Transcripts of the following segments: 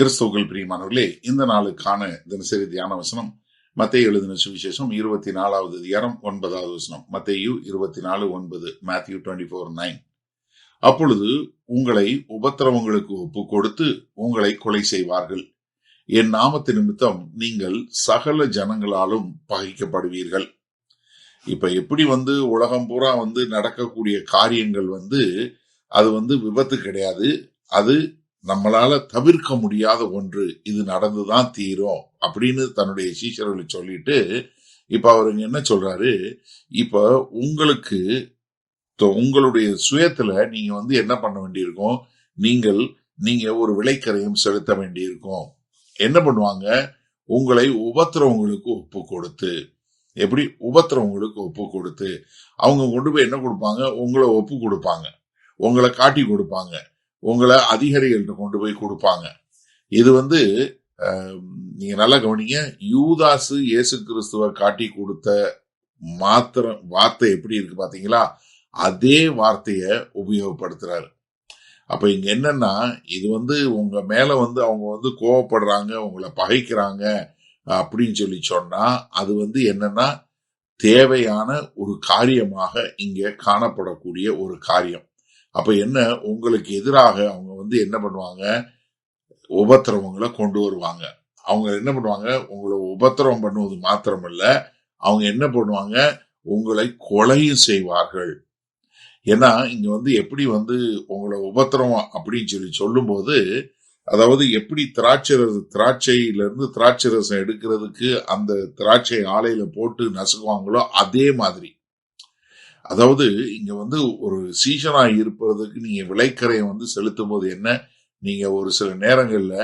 கிறிஸ்துவுக்குள் பிரியமானவர்களே, இந்த நாளுக்கான தினசரி தியான வசனம் மத்தேயு எழுதின சுவிசேஷம் 24வது அதிகாரம் 9வது வசனம். மத்தேயு 24:9, Matthew 24:9. அப்பொழுது உங்களை உபத்திரவங்களுக்கு ஒப்பு கொடுத்து உங்களை கொலை செய்வார்கள். என் நாமத்து நிமித்தம் நீங்கள் சகல ஜனங்களாலும் பகைக்கப்படுவீர்கள். இப்ப எப்படி உலகம் பூரா நடக்கக்கூடிய காரியங்கள் அது விபத்து கிடையாது. அது நம்மளால தவிர்க்க முடியாத ஒன்று. இது நடந்துதான் தீரும் அப்படின்னு தன்னுடைய சீஷர்களை சொல்லிட்டு இப்ப அவருங்க என்ன சொல்றாரு, இப்ப உங்களுக்கு உங்களுடைய சுயத்துல நீங்க என்ன பண்ண வேண்டியிருக்கும், நீங்க ஒரு விலைக்கரையும் செலுத்த வேண்டியிருக்கும். என்ன பண்ணுவாங்க, உங்களை உபத்திரவங்களுக்கு ஒப்பு கொடுத்து, எப்படி உபத்திரவங்களுக்கு ஒப்பு கொடுத்து அவங்க கொண்டு போய் என்ன கொடுப்பாங்க, உங்களை ஒப்பு கொடுப்பாங்க, உங்களை காட்டி கொடுப்பாங்க, உங்களை அதிகாரிகள்கிட்ட கொண்டு போய் கொடுப்பாங்க. இது நீங்க நல்லா கவனிங்க. யூதாசு இயேசு கிறிஸ்துவ காட்டி கொடுத்த வார்த்தை எப்படி இருக்கு பாத்தீங்களா? அதே வார்த்தைய உபயோகப்படுத்துறாரு. அப்ப இங்க என்னன்னா, இது உங்க மேல அவங்க கோவப்படுறாங்க, உங்களை பகைக்கிறாங்க அப்படின்னு சொன்னா அது என்னன்னா தேவையான ஒரு காரியமாக இங்க காணப்படக்கூடிய ஒரு காரியம். அப்ப என்ன, உங்களுக்கு எதிராக அவங்க என்ன பண்ணுவாங்க, உபத்திரவங்களை கொண்டு வருவாங்க. அவங்க என்ன பண்ணுவாங்க, உங்களை உபத்திரவம் பண்ணுவது மாத்திரமல்ல, அவங்க என்ன பண்ணுவாங்க, உங்களை கொலையும் செய்வார்கள். ஏன்னா இங்க எப்படி உங்களை உபத்திரவம் அப்படின்னு சொல்லும் போது, அதாவது எப்படி திராட்சையில இருந்து திராட்சை ரசம் எடுக்கிறதுக்கு அந்த திராட்சை ஆலையில போட்டு நசுக்குவாங்களோ அதே மாதிரி. அதாவது இங்க ஒரு சீசனா இருப்பதற்கு நீங்க விலைக்கரையை செலுத்தும் போது என்ன, நீங்க ஒரு சில நேரங்கள்ல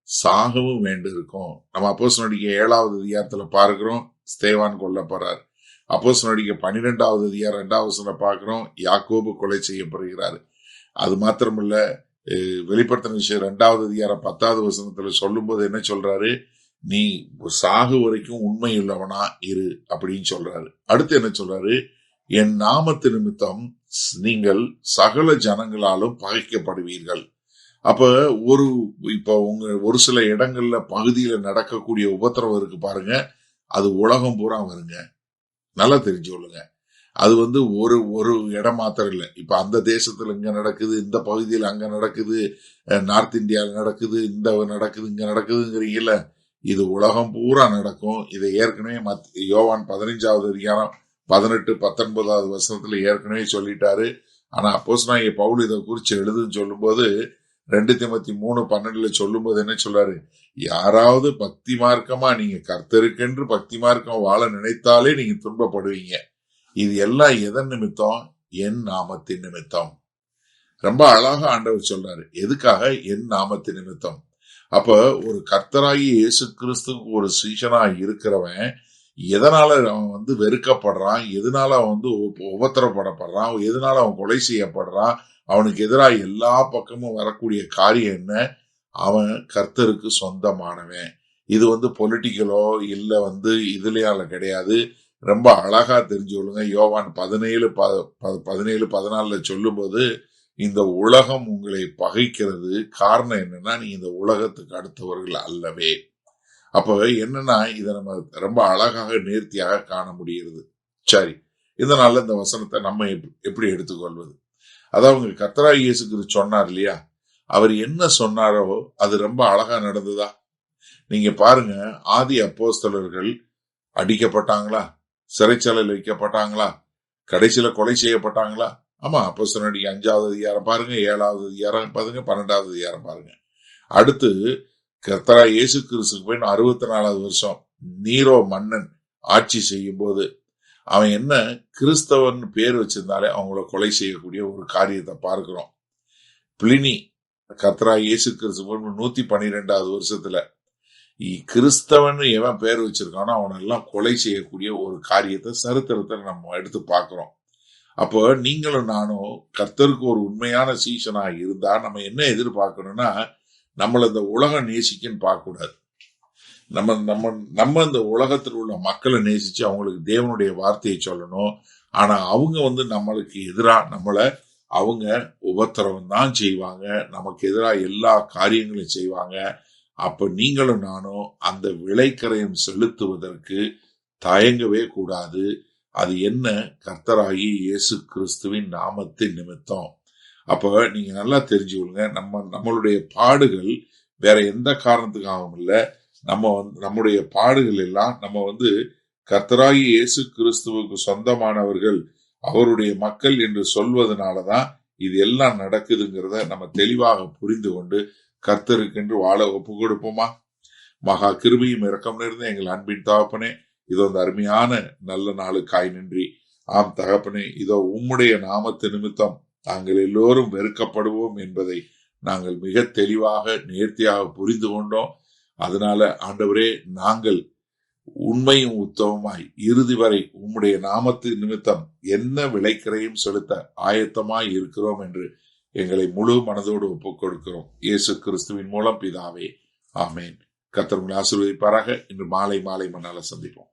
சாகவும் வேண்டியிருக்கும். நம்ம அப்போஸ்தலர் 7வது அதிகாரத்துல பார்க்கிறோம், ஸ்தேவான் கொல்லப்படுறார். அப்போஸ்தலர் 12வது அதிகாரம் 2வது வசனத்துல பார்க்கிறோம், யாக்கோபு கொலை செய்யப்படுகிறார். அது மாத்திரமல்ல, வெளிப்படுத்தின விஷயம் 2வது அதிகாரம் 10வது வசனத்துல சொல்லும் போது என்ன சொல்றாரு, நீ சாகு வரைக்கும் உண்மை உள்ளவனா இரு அப்படின்னு சொல்றாரு. அடுத்து என்ன சொல்றாரு, என் நாமத்து நிமித்தம் நீங்கள் சகல ஜனங்களாலும் பகைக்கப்படுவீர்கள். அப்ப ஒரு சில இடங்கள்ல பகுதியில நடக்கக்கூடிய உபத்திரவம் இருக்கு பாருங்க, அது உலகம் பூரா வருங்க. நல்லா தெரிஞ்சு கொள்ளுங்க. அது ஒரு இடம் மாத்திரம் இல்லை. இப்ப அந்த தேசத்துல இங்க நடக்குது, இந்த பகுதியில் அங்க நடக்குது, நார்த் இந்தியாவில் நடக்குது, இந்த நடக்குது, இங்க நடக்குதுங்கிறீங்கல்ல, இது உலகம் பூரா நடக்கும். இதை ஏற்கனவே யோவான் 15வது அதிகாரம் 18, 19வது வசனத்துல ஏற்கனவே சொல்லிட்டாரு. ஆனா அப்போஸ்தலனாகிய பவுல் இதை குறிச்சு எழுதுன்னு சொல்லும் போது 2 தீமோத்தேயு 3:12 சொல்லும் போது என்ன சொல்றாரு, யாராவது பக்தி மார்க்கமா நீங்க கர்த்தருக்கென்று பக்தி மார்க்கம் வாழ நினைத்தாலே நீங்க துன்பப்படுவீங்க. இது எல்லாம் எதன் நிமித்தம், என் நாமத்தின் நிமித்தம். ரொம்ப அழகா ஆண்டவர் சொல்றாரு, எதுக்காக, என் நாமத்தின் நிமித்தம். அப்ப ஒரு கர்த்தராகி இயேசு கிறிஸ்துக்கு ஒரு சீஷனா இருக்கிறவன் எதனால அவன் வெறுக்கப்படுறான், எதனால அவன் உபத்திரப்படப்படுறான், எதனால அவன் கொலை செய்யப்படுறான், அவனுக்கு எதிராக எல்லா பக்கமும் வரக்கூடிய காரியம் என்ன, அவன் கர்த்தருக்கு சொந்தமானவன். இது பொலிட்டிக்கலோ இல்ல இதுலயால கிடையாது. ரொம்ப அழகா தெரிஞ்சு கொள்ளுங்க. யோவான் 17:14 சொல்லும் போது, இந்த உலகம் உங்களை பகைக்கிறது காரணம் என்னன்னா, நீ இந்த உலகத்துக்கு அடுத்தவர்கள் அல்லவே. அப்ப என்னன்னா, இதை நம்ம ரொம்ப அழகாக நேர்த்தியாக காண முடிகிறது. சரி, இதனால இந்த வசனத்தை நம்ம எப்படி எடுத்துக்கொள்வது? அதாவது கர்த்தராகிய இயேசு கிறிஸ்து சொன்னார் இல்லையா, அவர் என்ன சொன்னாரோ அது ரொம்ப அழகா நடந்ததா? நீங்க பாருங்க, ஆதி அப்போஸ்தலர்கள் அடிக்கப்பட்டாங்களா, சிறைச்சாலையில் வைக்கப்பட்டாங்களா, கடைசியில கொலை செய்யப்பட்டாங்களா? ஆமா, அப்போஸ்தலர் 5வது அதிகாரம் பாருங்க, 7வது அதிகாரம் பாருங்க, 12வது அதிகாரம் பாருங்க. அடுத்து கர்த்தராகிய இயேசு கிறிஸ்துக்கு போய் 64வது வருஷம் நீரோ மன்னன் ஆட்சி செய்யும் போது அவன் என்ன கிறிஸ்தவன் பேர் வச்சிருந்தாலே அவங்கள கொலை செய்யக்கூடிய ஒரு காரியத்தை பார்க்கிறோம். பிளினி கர்த்தராகிய இயேசு கிறிஸ்து 112வது வருஷத்துல கிறிஸ்தவன் எவன் பேர் வச்சிருக்கானோ அவனெல்லாம் கொலை செய்யக்கூடிய ஒரு காரியத்தை சரித்திரத்தை நம்ம எடுத்து பார்க்கிறோம். அப்போ நீங்களும் நானும் கர்த்தருக்கு ஒரு உண்மையான சீசனா இருந்தா நம்ம என்ன எதிர்பார்க்கணும்னா, நம்மள இந்த உலகம் நேசிக்குன்னு பார்க்க கூடாது. நம்ம இந்த உலகத்தில் உள்ள மக்களை நேசிச்சு அவங்களுக்கு தேவனுடைய வார்த்தையை சொல்லணும். ஆனா அவங்க நம்மளுக்கு எதிராக அவங்க உபத்திரவம் தான் செய்வாங்க, நமக்கு எதிராக எல்லா காரியங்களையும் செய்வாங்க. அப்ப நீங்களும் நானும் அந்த விலைக்கரையம் செலுத்துவதற்கு தயங்கவே கூடாது. அது என்ன? கர்த்தராகிய இயேசு கிறிஸ்துவின் நாமத்தின் நிமித்தம். அப்ப நீங்க நல்லா தெரிஞ்சுக்கொள்ளுங்க, நம்மளுடைய பாடுகள் வேற எந்த காரணத்துக்காகவும் இல்ல. நம்முடைய பாடுகள் எல்லாம் நம்ம கர்த்தராகிய இயேசு கிறிஸ்துவுக்கு சொந்தமானவர்கள், அவருடைய மக்கள் என்று சொல்வதனாலதான் இது எல்லாம் நடக்குதுங்கிறத நம்ம தெளிவாக புரிந்து கொண்டு கர்த்தருக்கென்று வாழ ஒப்பு கொடுப்போமா? மகா கிருபையும் இரக்கம் நிறைந்த எங்கள் அன்பின் தகப்பனே, இதோ அந்த அருமையான நல்ல நாளுக்காய் நன்றி. ஆம் தகப்பனே, இதோ உம்முடைய நாமத்து நிமித்தம் நாங்கள் எல்லோரும் வெறுக்கப்படுவோம் என்பதை நாங்கள் மிக தெளிவாக நேர்த்தியாக புரிந்து கொண்டோம். அதனால ஆண்டவரே, நாங்கள் உண்மையும் உத்தமமாய் இறுதி வரை உம்முடைய நாமத்து நிமித்தம் என்ன விலைக்கரையும் செலுத்த ஆயத்தமாய் இருக்கிறோம் என்று எங்களை முழு மனதோடு ஒப்புக் கொடுக்கிறோம். இயேசு கிறிஸ்துவின் மூலம் பிதாவே, ஆமேன். கர்த்தர் உங்களை ஆசீர்வதிப்பாராக. இன்று மாலை மன்னால சந்திப்போம்.